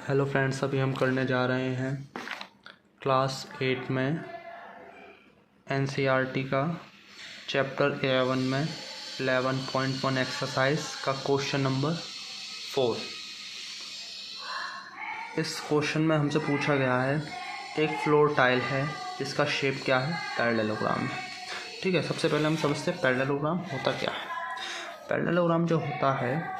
Hello friends, अभी हम करने जा रहे हैं क्लास 8 में एनसीईआरटी का चैप्टर 11 में 11.1 एक्सरसाइज का क्वेश्चन नंबर 4। इस क्वेश्चन में हमसे पूछा गया है, एक फ्लोर टाइल है जिसका शेप क्या है, पैरेललोग्राम है। ठीक है, सबसे पहले हम समझते हैं पैरेललोग्राम होता क्या है। पैरेललोग्राम जो होता है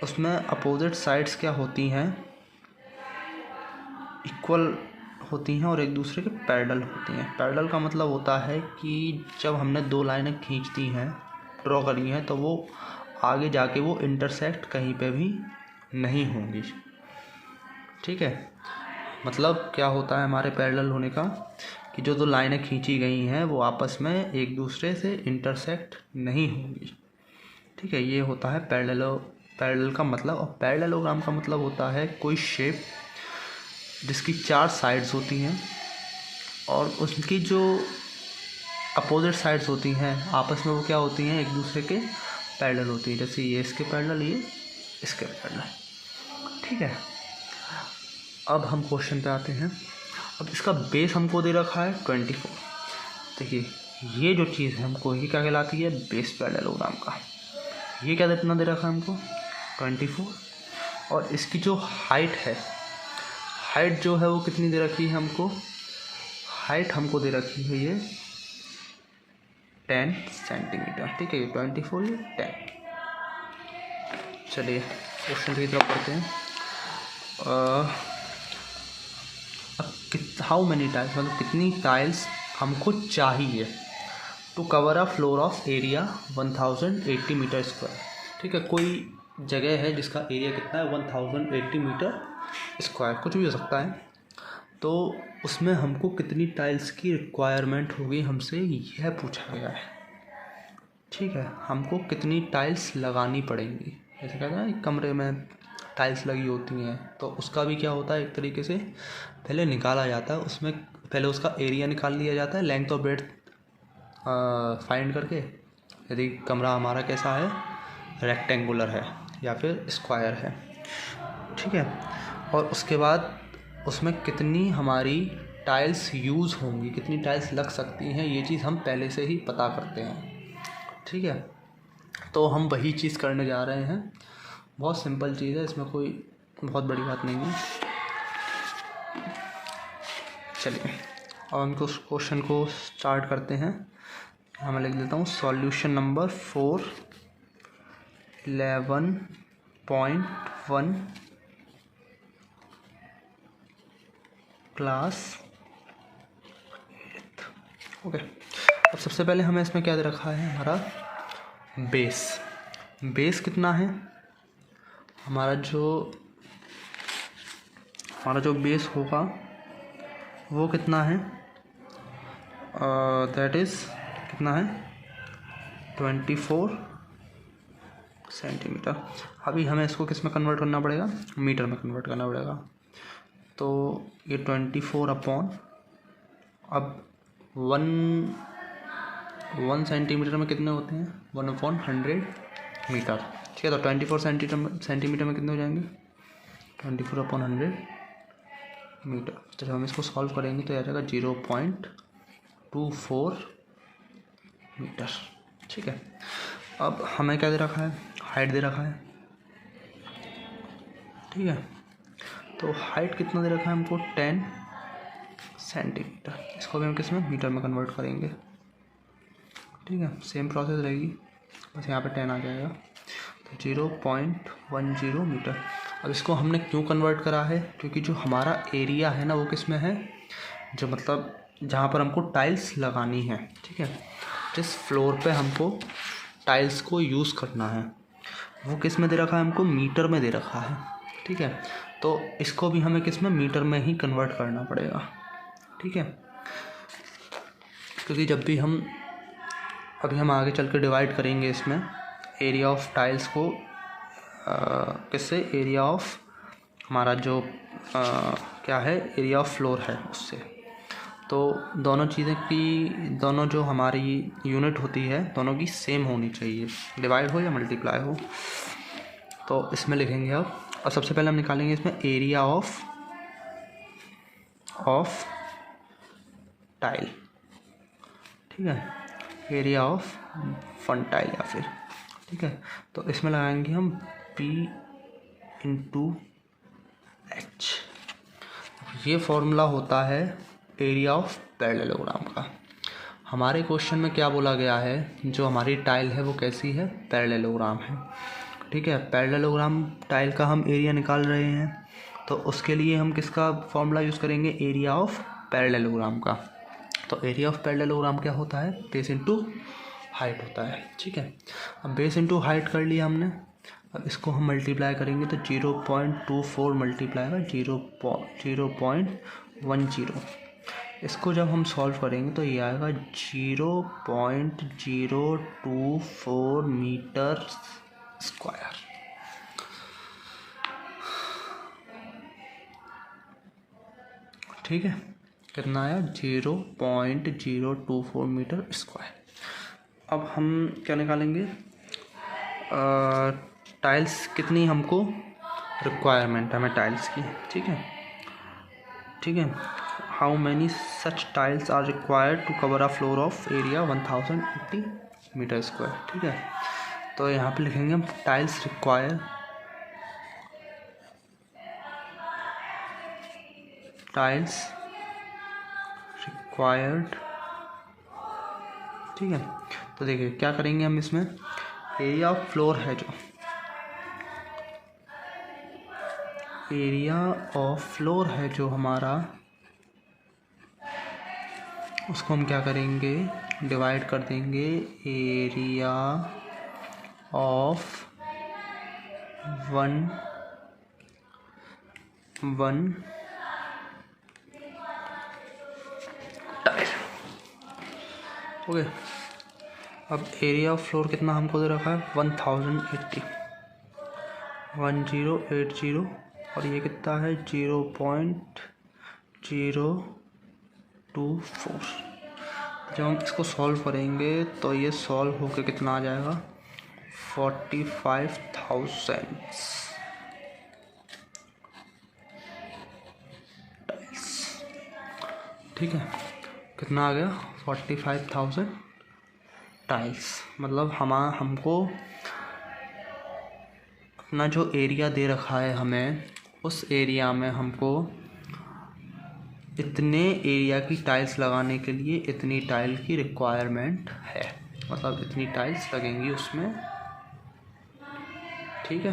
उसमें अपोजिट साइड्स क्या होती हैं, इक्वल होती हैं और एक दूसरे के पैरेलल होती हैं। पैरेलल का मतलब होता है कि जब हमने दो लाइनें खींच दी हैं, ड्रॉ करी हैं, तो वो आगे जाके वो इंटरसेक्ट कहीं पे भी नहीं होंगी। ठीक है, मतलब क्या होता है हमारे पैरेलल होने का कि जो दो लाइनें खींची गई हैं वो आपस में एक दूसरे से इंटरसेक्ट नहीं होंगी। ठीक है, ये होता है पैरेलल का मतलब। और पैरेललोग्राम का मतलब होता है कोई शेप जिसकी चार साइड्स होती हैं और उसकी जो अपोजिट साइड्स होती हैं आपस में वो क्या होती हैं, एक दूसरे के पैरेलल होती हैं। जैसे ये इसके पैरेलल, ये इसके पैरेलल। ठीक है, अब हम क्वेश्चन पे आते हैं। अब इसका बेस हमको दे रखा है 24। देखिए, ये जो चीज़ है हमको, ये क्या कहलाती है, बेस पैरेललोग्राम का। ये क्या कितना दे रखा है हमको, 24। और इसकी जो हाइट है, हाइट जो है वो कितनी दे रखी है हमको, हाइट हमको दे रखी है ये 10 सेंटीमीटर। ठीक है, ये 24, ये 10। चलिए क्वेश्चन की तरफ पढ़ते हैं। हाउ मैनी टाइल्स, मतलब कितनी टाइल्स हमको चाहिए to cover a floor of area 1080 metre square. ठीक है, कोई जगह है जिसका एरिया कितना है, 1080 मीटर स्क्वायर, कुछ भी हो सकता है। तो उसमें हमको कितनी टाइल्स की रिक्वायरमेंट होगी, हमसे यह पूछा गया है। ठीक है, हमको कितनी टाइल्स लगानी पड़ेंगी। जैसे कहते हैं ना, एक कमरे में टाइल्स लगी होती हैं, तो उसका भी क्या होता है, एक तरीके से पहले निकाला जाता है। उसमें पहले उसका एरिया निकाल लिया जाता है, लेंथ और ब्रेड्थ फाइंड करके। यदि कमरा हमारा कैसा है, रेक्टेंगुलर है या फिर स्क्वायर है। ठीक है, और उसके बाद उसमें कितनी हमारी टाइल्स यूज़ होंगी, कितनी टाइल्स लग सकती हैं, ये चीज़ हम पहले से ही पता करते हैं। ठीक है, तो हम वही चीज़ करने जा रहे हैं। बहुत सिंपल चीज़ है, इसमें कोई बहुत बड़ी बात नहीं है। चलिए अब हम क्वेश्चन को स्टार्ट करते हैं। मैं लिख देता हूँ सॉल्यूशन नंबर 4, 11.1 क्लास 8। ओके, अब सबसे पहले हमें इसमें क्या दे रखा है, हमारा बेस। बेस कितना है, हमारा जो बेस होगा वो कितना है, दैट इज़ कितना है, 24 सेंटीमीटर। अभी हमें इसको किस में कन्वर्ट करना पड़ेगा, मीटर में कन्वर्ट करना पड़ेगा। तो ये 24 अपॉन, अब 1 सेंटीमीटर में कितने होते हैं, 1/100 मीटर। ठीक है, तो 24 सेंटीमीटर में कितने हो जाएंगे, 24/100 मीटर। तो जब हम इसको सॉल्व करेंगे तो आ जाएगा 0.24 मीटर। ठीक है, अब हमें क्या दे रखा है, हाइट दे रखा है। ठीक है, तो हाइट कितना दे रखा है हमको, 10 सेंटीमीटर। इसको भी हम किस में, मीटर में कन्वर्ट करेंगे। ठीक है, सेम प्रोसेस रहेगी, बस यहाँ पे 10 आ जाएगा, तो 0.10 मीटर। अब इसको हमने क्यों कन्वर्ट करा है, क्योंकि जो हमारा एरिया है ना वो किस में है, जो मतलब जहाँ पर हमको टाइल्स लगानी है। ठीक है, जिस फ्लोर पे हमको टाइल्स को यूज़ करना है वो किस में दे रखा है, हमको मीटर में दे रखा है। ठीक है, तो इसको भी हमें किस में, मीटर में ही कन्वर्ट करना पड़ेगा। ठीक है, क्योंकि जब भी अभी हम आगे चल के डिवाइड करेंगे इसमें एरिया ऑफ टाइल्स को किससे, एरिया ऑफ हमारा जो क्या है, एरिया ऑफ फ्लोर है उससे। तो दोनों चीज़ें की, दोनों जो हमारी यूनिट होती है दोनों की सेम होनी चाहिए, डिवाइड हो या मल्टीप्लाई हो। तो इसमें लिखेंगे अब, और सबसे पहले हम निकालेंगे इसमें एरिया ऑफ टाइल, ठीक है, एरिया ऑफ वन टाइल या फिर, ठीक है। तो इसमें लगाएंगे हम P इंटू H। ये फॉर्मूला होता है एरिया ऑफ पैरेललोग्राम का। हमारे क्वेश्चन में क्या बोला गया है, जो हमारी टाइल है वो कैसी है, पैरेललोग्राम है, ठीक है। पैरेललोग्राम टाइल का हम एरिया निकाल रहे हैं, तो उसके लिए हम किसका फॉर्मूला यूज़ करेंगे, एरिया ऑफ पैरेललोग्राम का। तो एरिया ऑफ पैरेललोग्राम क्या होता है, बेस इंटू हाइट होता है, ठीक है। अब बेस इंटू हाइट कर लिया हमने, अब इसको हम मल्टीप्लाई करेंगे तो 0.24 मल्टीप्लाई बाय 0.10। इसको जब हम सॉल्व करेंगे तो ये आएगा 0.024 मीटर स्क्वायर, ठीक है। कितना आया, 0.024 मीटर स्क्वायर। अब हम क्या निकालेंगे, टाइल्स कितनी हमको रिक्वायरमेंट है हमें टाइल्स की, ठीक है, ठीक है। How many such tiles are required to cover a floor of area 1080 metre square, ठीक है। तो यहाँ पे लिखेंगे हम टाइल्स रिक्वायर्ड, ठीक है। तो देखिए क्या करेंगे हम, इसमें एरिया ऑफ फ्लोर है, जो एरिया ऑफ फ्लोर है जो हमारा, उसको हम क्या करेंगे, डिवाइड कर देंगे area of one tile, okay. अब एरिया ऑफ फ्लोर कितना हमको दे रखा है, 1080, और ये कितना है 0.024। जब हम इसको सॉल्व करेंगे तो ये सॉल्व होकर कितना आ जाएगा, 45,000 टाइल्स, ठीक है। कितना आ गया, 45,000 टाइल्स। मतलब हमको अपना जो एरिया दे रखा है हमें, उस एरिया में हमको इतने एरिया की टाइल्स लगाने के लिए इतनी टाइल की रिक्वायरमेंट है, मतलब इतनी टाइल्स लगेंगी उसमें, ठीक है।